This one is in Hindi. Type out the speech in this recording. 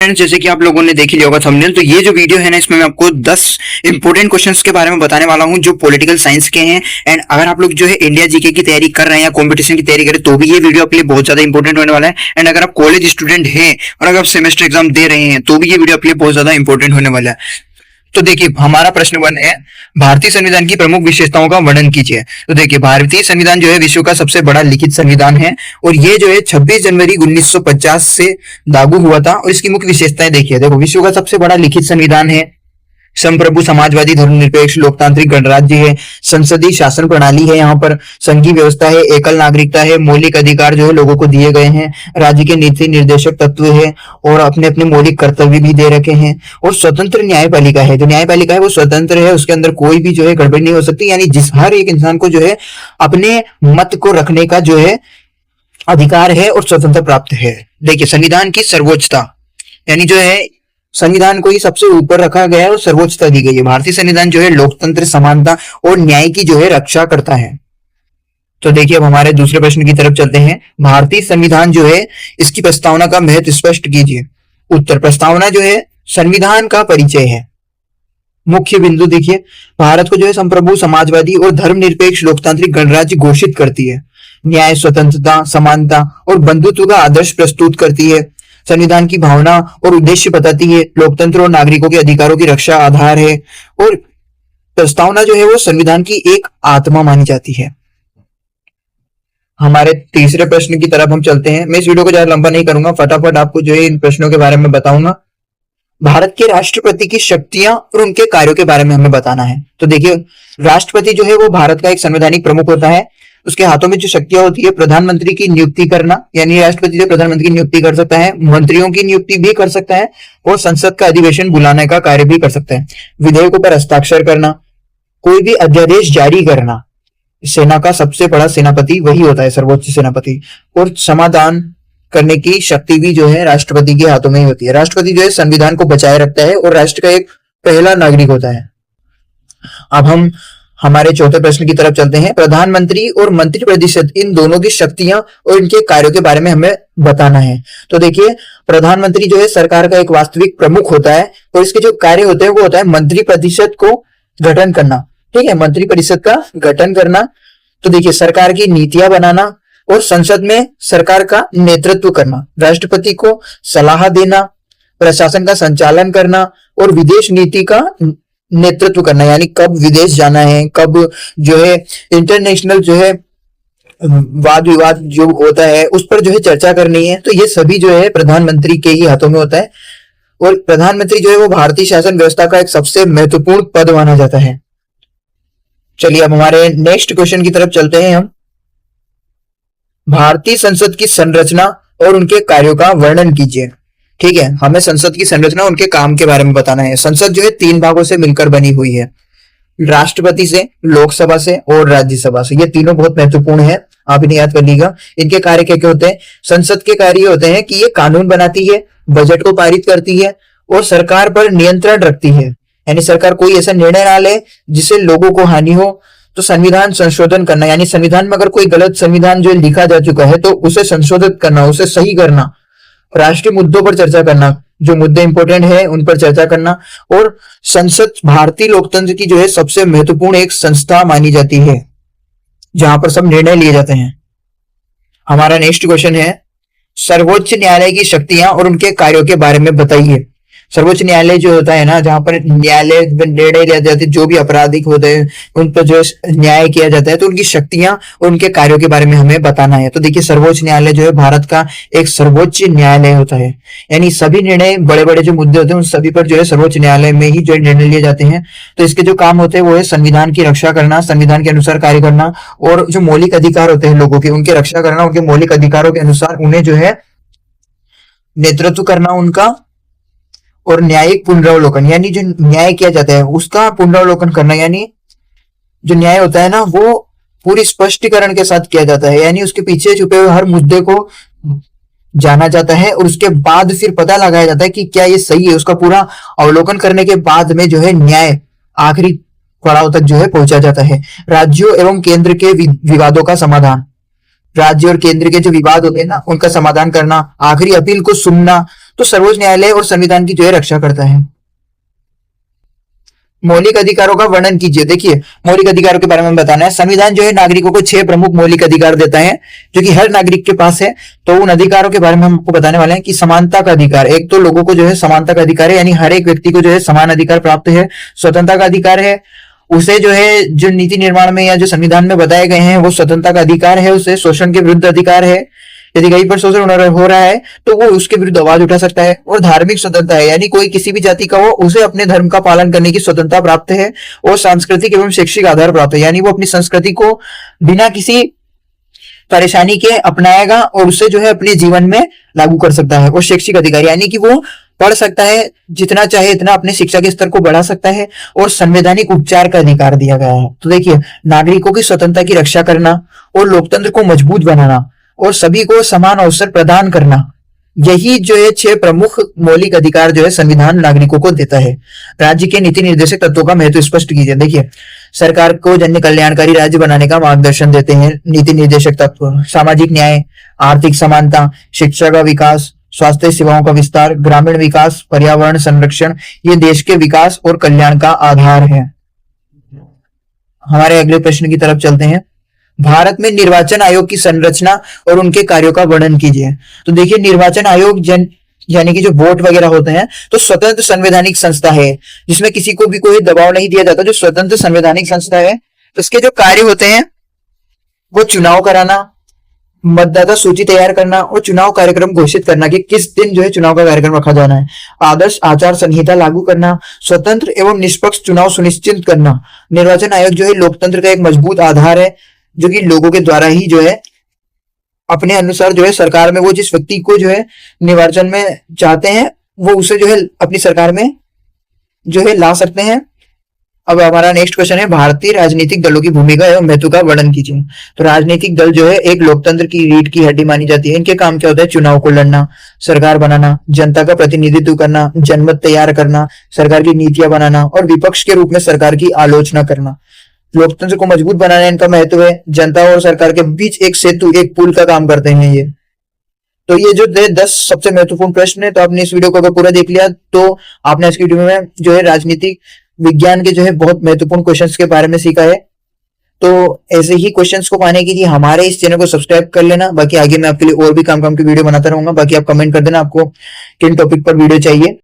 फ्रेंड्स, जैसे कि आप लोगों ने देख ही लिया होगा थंबनेल, तो ये जो वीडियो है ना, इसमें मैं आपको 10 इंपॉर्टेंट क्वेश्चंस के बारे में बताने वाला हूं जो पॉलिटिकल साइंस के हैं। एंड अगर आप लोग जो है इंडिया जीके की तैयारी कर रहे हैं या कंपटीशन की तैयारी करें तो भी ये वीडियो आपके लिए बहुत ज्यादा इंपॉर्टेंट होने वाला है। एंड अगर आप कॉलेज स्टूडेंट हैं और अगर आप सेमेस्टर एग्जाम दे रहे हैं तो भी ये वीडियो आपके लिए बहुत ज्यादा इंपॉर्टेंट होने वाला है। तो देखिए, हमारा प्रश्न 1 है, भारतीय संविधान की प्रमुख विशेषताओं का वर्णन कीजिए। तो देखिए, भारतीय संविधान जो है विश्व का सबसे बड़ा लिखित संविधान है और ये जो है 26 जनवरी 1950 से लागू हुआ था। और इसकी मुख्य विशेषताएं देखिए, देखो, विश्व का सबसे बड़ा लिखित संविधान है, संप्रभु, समाजवादी, धर्मनिरपेक्ष, लोकतांत्रिक गणराज्य है, संसदीय शासन प्रणाली है, यहाँ पर संघीय व्यवस्था है, एकल नागरिकता है, मौलिक अधिकार जो है लोगों को दिए गए हैं, राज्य के नीति निर्देशक तत्व है और अपने अपने मौलिक कर्तव्य भी दे रखे हैं, और स्वतंत्र न्यायपालिका है। जो न्यायपालिका है वो स्वतंत्र है, उसके अंदर कोई भी जो है गड़बड़ी नहीं हो सकती, यानी जिस हर एक इंसान को जो है अपने मत को रखने का जो है अधिकार है और स्वतंत्रता प्राप्त है। देखिए, संविधान की सर्वोच्चता, यानी जो है संविधान को ही सबसे ऊपर रखा गया है और सर्वोच्चता दी गई है। भारतीय संविधान जो है लोकतंत्र, समानता और न्याय की जो है रक्षा करता है। तो देखिए, अब हमारे दूसरे प्रश्न की तरफ चलते हैं। भारतीय संविधान जो है इसकी प्रस्तावना का महत्व स्पष्ट कीजिए। उत्तर, प्रस्तावना जो है संविधान का परिचय है। मुख्य बिंदु देखिए, भारत को जो है संप्रभु, समाजवादी और धर्मनिरपेक्ष लोकतांत्रिक गणराज्य घोषित करती है। न्याय, स्वतंत्रता, समानता और बंधुत्व का आदर्श प्रस्तुत करती है। संविधान की भावना और उद्देश्य बताती है। लोकतंत्र और नागरिकों के अधिकारों की रक्षा आधार है। और प्रस्तावना जो है वो संविधान की एक आत्मा मानी जाती है। हमारे तीसरे प्रश्न की तरफ हम चलते हैं। मैं इस वीडियो को ज्यादा लंबा नहीं करूंगा, फटाफट आपको जो है इन प्रश्नों के बारे में बताऊंगा। भारत के राष्ट्रपति की शक्तियां और उनके कार्यों के बारे में हमें बताना है। तो देखिए, राष्ट्रपति जो है वो भारत का एक संवैधानिक प्रमुख होता है। उसके हाथों में जो शक्तियां होती है, प्रधानमंत्री की नियुक्ति करना, यानी राष्ट्रपति जो प्रधानमंत्री की नियुक्ति कर सकता है, मंत्रियों की नियुक्ति भी कर सकता है और संसद का अधिवेशन बुलाने का कार्य भी कर सकता है। विधेयकों पर हस्ताक्षर करना, कोई भी अध्यादेश जारी करना। सेना का सबसे बड़ा सेनापति वही होता है, सर्वोच्च सेनापति। और समाधान करने की शक्ति भी जो है राष्ट्रपति के हाथों में ही होती है। राष्ट्रपति जो है संविधान को बचाए रखता है और राष्ट्र का एक पहला नागरिक होता है। अब हम हमारे चौथे प्रश्न की तरफ चलते हैं। प्रधानमंत्री और मंत्रिपरिषद, इन दोनों की शक्तियां और इनके कार्यों के बारे में हमें बताना है। तो देखिए, प्रधानमंत्री जो है सरकार का एक वास्तविक प्रमुख होता है और इसके जो कार्य होते हैं वो होता है मंत्रिपरिषद को गठन करना। ठीक है, मंत्रिपरिषद का गठन करना। तो देखिए, सरकार की नीतियां बनाना और संसद में सरकार का नेतृत्व करना, राष्ट्रपति को सलाह देना, प्रशासन का संचालन करना और विदेश नीति का नेतृत्व करना, यानी कब विदेश जाना है, कब जो है इंटरनेशनल जो है वाद विवाद जो होता है उस पर जो है चर्चा करनी है। तो ये सभी जो है प्रधानमंत्री के ही हाथों में होता है। और प्रधानमंत्री जो है वो भारतीय शासन व्यवस्था का एक सबसे महत्वपूर्ण पद माना जाता है। चलिए, अब हमारे नेक्स्ट क्वेश्चन की तरफ चलते हैं हम। भारतीय संसद की संरचना और उनके कार्यों का वर्णन कीजिए। ठीक है, हमें संसद की संरचना उनके काम के बारे में बताना है। संसद जो है 3 भागों से मिलकर बनी हुई है, राष्ट्रपति से, लोकसभा से और राज्यसभा से। ये तीनों बहुत महत्वपूर्ण है, आप इन्हें याद कर लीजिएगा। इनके कार्य क्या क्या होते हैं? संसद के कार्य होते हैं कि ये कानून बनाती है, बजट को पारित करती है और सरकार पर नियंत्रण रखती है। यानी सरकार कोई ऐसा निर्णय ना ले जिससे लोगों को हानि हो। तो संविधान संशोधन करना, यानी संविधान में अगर कोई गलत संविधान जो लिखा जा चुका है तो उसे संशोधित करना, उसे सही करना। राष्ट्रीय मुद्दों पर चर्चा करना, जो मुद्दे इंपॉर्टेंट है उन पर चर्चा करना। और संसद भारतीय लोकतंत्र की जो है सबसे महत्वपूर्ण एक संस्था मानी जाती है जहां पर सब निर्णय लिए जाते हैं। हमारा नेक्स्ट क्वेश्चन है, सर्वोच्च न्यायालय की शक्तियां और उनके कार्यों के बारे में बताइए। सर्वोच्च न्यायालय जो होता है ना, जहां पर न्यायालय निर्णय लिया जाता है, जो भी आपराधिक होते हैं उन पर जो न्याय किया जाता है, तो उनकी शक्तियां और उनके कार्यों के बारे में हमें बताना है। तो देखिए, सर्वोच्च न्यायालय जो है भारत का एक सर्वोच्च न्यायालय होता है। यानी सभी निर्णय, बड़े बड़े जो मुद्दे होते हैं उन सभी पर जो है सर्वोच्च न्यायालय में ही जो निर्णय लिए जाते हैं। तो इसके जो काम होते हैं वो है संविधान की रक्षा करना, संविधान के अनुसार कार्य करना और जो मौलिक अधिकार होते हैं लोगों के, उनकी रक्षा करना, उनके मौलिक अधिकारों के अनुसार उन्हें जो है नेतृत्व करना उनका। और न्यायिक पुनरावलोकन, यानी जो न्याय किया जाता है उसका पुनरावलोकन करना, यानी जो न्याय होता है ना वो पूरी स्पष्टीकरण के साथ किया जाता है। यानी उसके पीछे छुपे हुए हर मुद्दे को जाना जाता है और उसके बाद फिर पता लगाया जाता है कि क्या ये सही है। उसका पूरा अवलोकन करने के बाद में जो है न्याय आखिरी पड़ाव तक जो है पहुंचा जाता है। राज्यों एवं केंद्र के विवादों का समाधान, राज्य और केंद्र के जो विवाद होते हैं ना उनका समाधान करना, आखिरी अपील को सुनना। तो सर्वोच्च न्यायालय और संविधान की जो है रक्षा करता है। मौलिक अधिकारों का वर्णन कीजिए। देखिए, मौलिक अधिकारों के बारे में बताना है। संविधान जो है नागरिकों को 6 प्रमुख मौलिक अधिकार देता है जो कि हर नागरिक के पास है। तो उन अधिकारों के बारे में हम आपको बताने वाले हैं कि समानता का अधिकार, एक तो लोगों को जो है समानता का अधिकार है, यानी हर एक व्यक्ति को जो है समान अधिकार प्राप्त है। स्वतंत्रता का अधिकार है, उसे जो है जो नीति निर्माण में या जो संविधान में बताए गए हैं वो स्वतंत्रता का अधिकार है। उसे शोषण के विरुद्ध अधिकार है, यदि कहीं पर शोषण हो रहा है तो वो उसके विरुद्ध आवाज उठा सकता है। और धार्मिक स्वतंत्रता है, यानी कोई किसी भी जाति का हो उसे अपने धर्म का पालन करने की स्वतंत्रता प्राप्त है। और सांस्कृतिक एवं शैक्षिक आधार प्राप्त है, यानी वो अपनी संस्कृति को बिना किसी परेशानी के अपनाएगा और उसे जो है अपने जीवन में लागू कर सकता है। और शैक्षिक अधिकार, यानी कि वो पढ़ सकता है, जितना चाहे इतना अपने शिक्षा के स्तर को बढ़ा सकता है। और संवैधानिक उपचार का अधिकार दिया गया है। तो देखिए, नागरिकों की स्वतंत्रता की रक्षा करना और लोकतंत्र को मजबूत बनाना और सभी को समान अवसर प्रदान करना, यही जो है 6 प्रमुख मौलिक अधिकार जो है संविधान नागरिकों को देता है। राज्य के नीति निर्देशक तत्वों का महत्व स्पष्ट कीजिए। देखिए, सरकार को जन कल्याणकारी राज्य बनाने का मार्गदर्शन देते हैं नीति निर्देशक तत्व। सामाजिक न्याय, आर्थिक समानता, शिक्षा का विकास, स्वास्थ्य सेवाओं का विस्तार, ग्रामीण विकास, पर्यावरण संरक्षण, ये देश के विकास और कल्याण का आधार है। हमारे अगले प्रश्न की तरफ चलते हैं। भारत में निर्वाचन आयोग की संरचना और उनके कार्यों का वर्णन कीजिए। तो देखिए, निर्वाचन आयोग यानी कि जो वोट वगैरह होते हैं, तो स्वतंत्र संवैधानिक संस्था है जिसमें किसी को भी कोई दबाव नहीं दिया जाता। जो स्वतंत्र संवैधानिक संस्था है, इसके जो कार्य होते हैं वो चुनाव कराना, मतदाता सूची तैयार करना और चुनाव कार्यक्रम घोषित करना कि किस दिन जो है चुनाव का कार्यक्रम रखा जाना है, आदर्श आचार संहिता लागू करना, स्वतंत्र एवं निष्पक्ष चुनाव सुनिश्चित करना। निर्वाचन आयोग जो है लोकतंत्र का एक मजबूत आधार है जो कि लोगों के द्वारा ही जो है अपने अनुसार जो है सरकार में वो जिस व्यक्ति को जो है निर्वाचन में चाहते हैं वो उसे जो है अपनी सरकार में जो है ला सकते हैं। अब हमारा नेक्स्ट क्वेश्चन है, भारतीय राजनीतिक दलों की भूमिका एवं महत्व का वर्णन कीजिए। तो राजनीतिक दल जो है एक लोकतंत्र की रीढ़ की हड्डी मानी जाती है। इनके काम क्या होता है? चुनाव को लड़ना, सरकार बनाना, जनता का प्रतिनिधित्व करना, जनमत तैयार करना, सरकार की नीतियां बनाना और विपक्ष के रूप में सरकार की आलोचना करना। लोकतंत्र को मजबूत बनाना इनका महत्व है। जनता और सरकार के बीच एक सेतु, एक पुल का काम करते हैं ये। तो ये जो 10 सबसे महत्वपूर्ण प्रश्न है, तो आपने इस वीडियो को अगर पूरा देख लिया तो आपने इस वीडियो में जो है राजनीतिक विज्ञान के जो है बहुत महत्वपूर्ण क्वेश्चंस के बारे में सीखा है। तो ऐसे ही क्वेश्चंस को पाने के लिए हमारे इस चैनल को सब्सक्राइब कर लेना। बाकी आगे मैं आपके लिए और भी काम की वीडियो बनाता रहूंगा। बाकी आप कमेंट कर देना आपको किन टॉपिक पर वीडियो चाहिए।